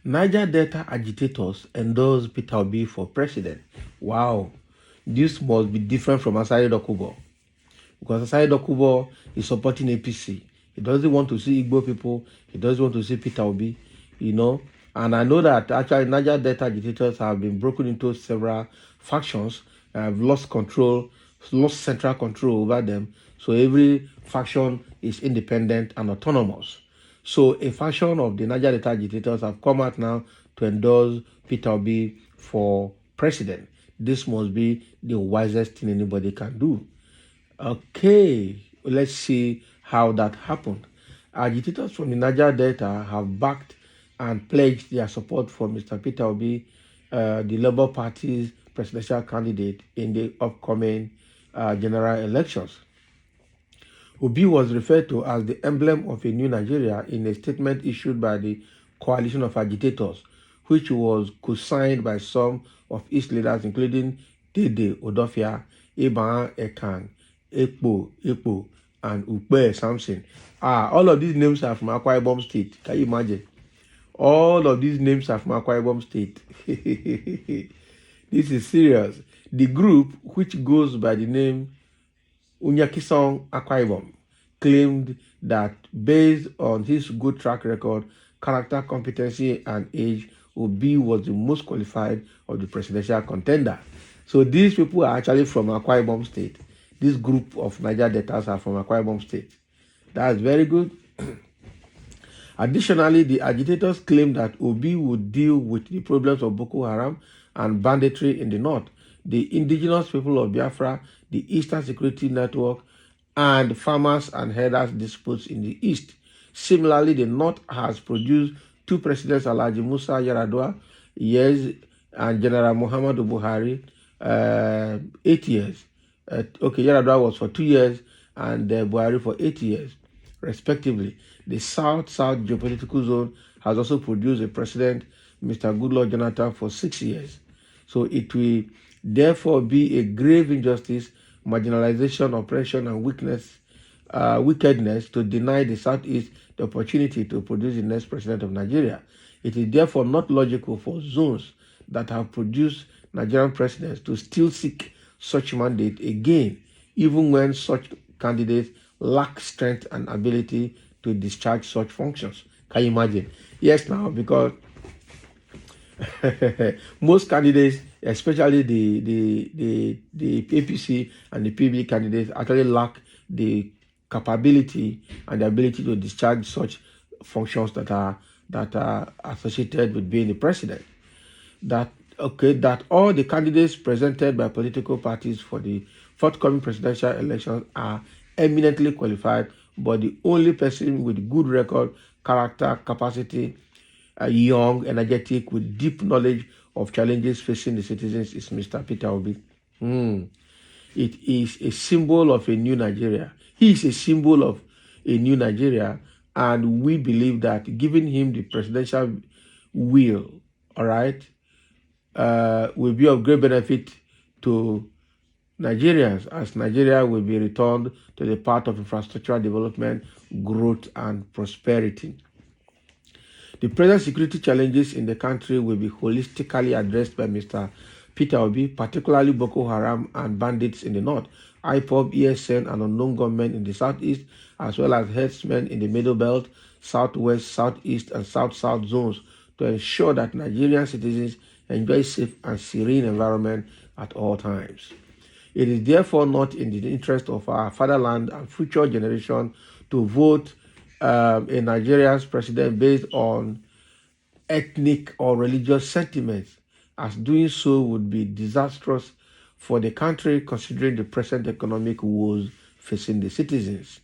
Niger-Delta agitators endorse Peter Obi for president. Wow, this must be different from Asari Dokubo, because Asari Dokubo is supporting APC. He doesn't want to see Igbo people. He doesn't want to see Peter Obi, you know. And I know that actually Niger-Delta agitators have been broken into several factions, have lost control, lost central control over them. So every faction is independent and autonomous. So a faction of the Niger-Delta agitators have come out now to endorse Peter Obi for president. This must be the wisest thing anybody can do. Okay, let's see how that happened. Agitators from the Niger-Delta have backed and pledged their support for Mr. Peter Obi, the Labour Party's presidential candidate in the upcoming general elections. Obi was referred to as the emblem of a new Nigeria in a statement issued by the coalition of agitators, which was co-signed by some of its leaders, including Dede Odofia, Iban Ekan, Ekpo, and Ukbe Samson. All of these names are from Akwa Ibom State. Can you imagine? All of these names are from Akwa Ibom State. This is serious. The group, which goes by the name Unyakisong Akwa Ibom, claimed that based on his good track record, character, competency, and age, Obi was the most qualified of the presidential contender. So these people are actually from Akwa Ibom State. This group of Niger-Deltas are from Akwa Ibom State. That's very good. Additionally, the agitators claim that Obi would deal with the problems of Boko Haram and banditry in the north, the indigenous people of Biafra, the Eastern Security Network, and farmers and herders disputes in the east. Similarly, the north has produced two presidents, Alhaji Musa Yar'Adua, years, and General Muhammadu Buhari, 8 years. Yar'Adua was for 2 years, and Buhari for 8 years, respectively. The South-South geopolitical zone has also produced a president, Mr. Goodluck Jonathan, for 6 years. So it will therefore be a grave injustice, marginalization, oppression, and wickedness to deny the Southeast the opportunity to produce the next president of Nigeria. It is therefore not logical for zones that have produced Nigerian presidents to still seek such mandate again, even when such candidates lack strength and ability to discharge such functions. Can you imagine? Yes, now, because most candidates, especially the APC and the PB candidates, actually lack the capability and the ability to discharge such functions that are associated with being the president. That all the candidates presented by political parties for the forthcoming presidential elections are eminently qualified, but the only person with good record, character, capacity, young, energetic, with deep knowledge of challenges facing the citizens is Mr. Peter Obi. It is a symbol of a new Nigeria. He is a symbol of a new Nigeria, and we believe that giving him the presidential will, will be of great benefit to Nigerians, as Nigeria will be returned to the path of infrastructural development, growth, and prosperity. The present security challenges in the country will be holistically addressed by Mr. Peter Obi, particularly Boko Haram and bandits in the north, IPOB, ESN, and unknown gunmen in the southeast, as well as herdsmen in the middle belt, southwest, southeast, and south-south zones, to ensure that Nigerian citizens enjoy safe and serene environment at all times. It is therefore not in the interest of our fatherland and future generation to vote a Nigerian's president based on ethnic or religious sentiments, as doing so would be disastrous for the country considering the present economic woes facing the citizens.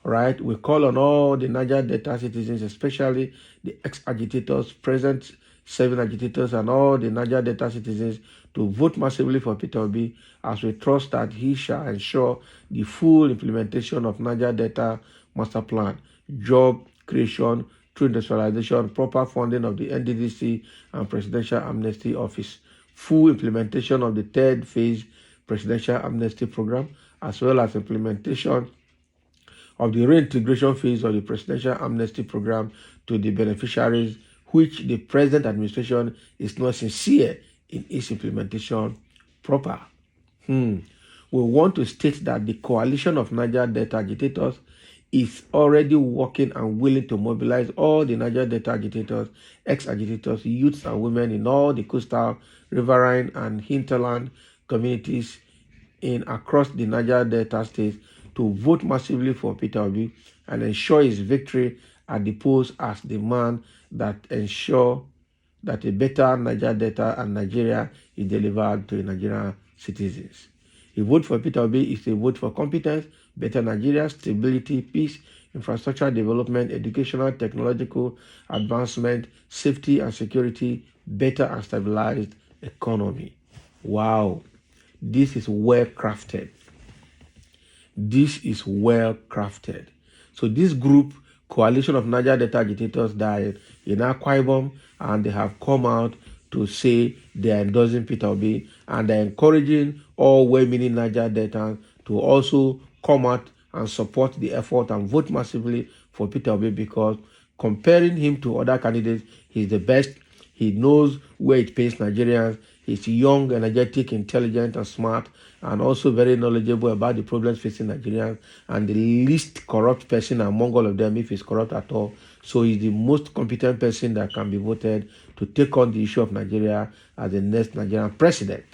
We call on all the Niger-Delta citizens, especially the ex-agitators, present serving agitators, and all the Niger-Delta citizens to vote massively for Peter Obi, as we trust that he shall ensure the full implementation of Niger-Delta master plan, job creation through industrialization, proper funding of the NDDC and Presidential Amnesty Office, full implementation of the third phase Presidential Amnesty Program, as well as implementation of the reintegration phase of the presidential amnesty program to the beneficiaries, which the present administration is not sincere in its implementation proper. We want to state that the coalition of Niger-Delta agitators is already working and willing to mobilize all the Niger-Delta agitators, ex-agitators, youths and women in all the coastal, riverine and hinterland communities in across the Niger-Delta states to vote massively for Peter Obi and ensure his victory at the polls as the man that ensure that a better Niger-Delta and Nigeria is delivered to Nigerian citizens. A vote for Peter Obi is a vote for competence, better Nigeria, stability, peace, infrastructure development, educational, technological advancement, safety and security, better and stabilized economy. Wow, this is well crafted. This is well crafted. So this group, Coalition of Niger-Delta Agitators, died in Akwa Ibom, and they have come out to say they are endorsing Peter Obi, and they're encouraging all well-meaning Niger-Deltans to also come out and support the effort and vote massively for Peter Obi, because comparing him to other candidates, he's the best. He knows where it pays Nigerians. He's young, energetic, intelligent, and smart, and also very knowledgeable about the problems facing Nigerians, and the least corrupt person among all of them, if he's corrupt at all. So he's the most competent person that can be voted to take on the issue of Nigeria as the next Nigerian president.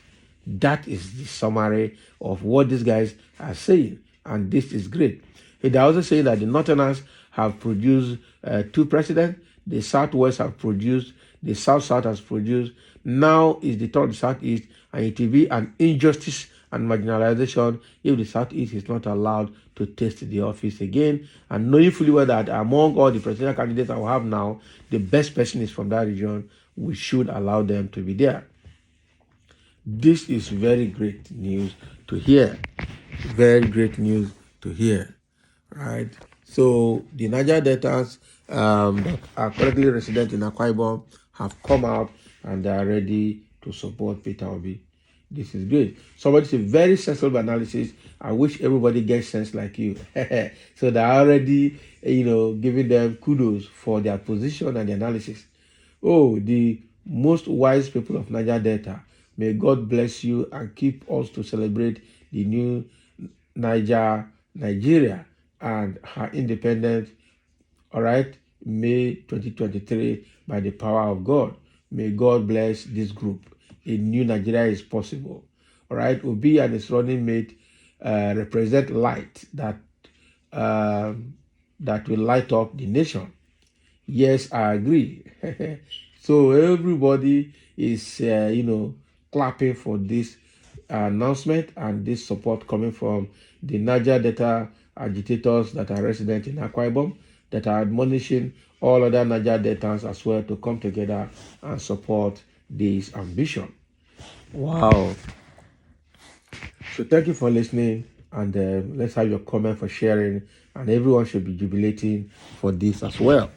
That is the summary of what these guys are saying, and this is great. They're also saying that the Northerners have produced 2 presidents, the Southwest have produced, the South-South has produced. Now is the turn of the Southeast, and it will be an injustice and marginalization if the Southeast is not allowed to taste the office again. And knowing fully well that among all the presidential candidates I will have now, the best person is from that region, we should allow them to be there. This is very great news to hear. Very great news to hear, right? So the Niger-Deltans that are currently resident in Akwa Ibom have come out and they are ready to support Peter Obi. This is great. Somebody said very sensible analysis. I wish everybody gets sense like you. So they're already, giving them kudos for their position and the analysis. Oh, the most wise people of Niger-Delta, may God bless you and keep us to celebrate the new Nigeria and her independence, all right, May 2023, by the power of God. May God bless this group. A new Nigeria is possible. All right, Obi and his running mate represent light that will light up the nation. Yes, I agree. So everybody is, clapping for this announcement and this support coming from the Niger-Delta agitators that are resident in Akwa Ibom, that are admonishing all other Niger-Deltans as well to come together and support this ambition. Wow. So thank you for listening, and let's have your comment for sharing, and everyone should be jubilating for this as well.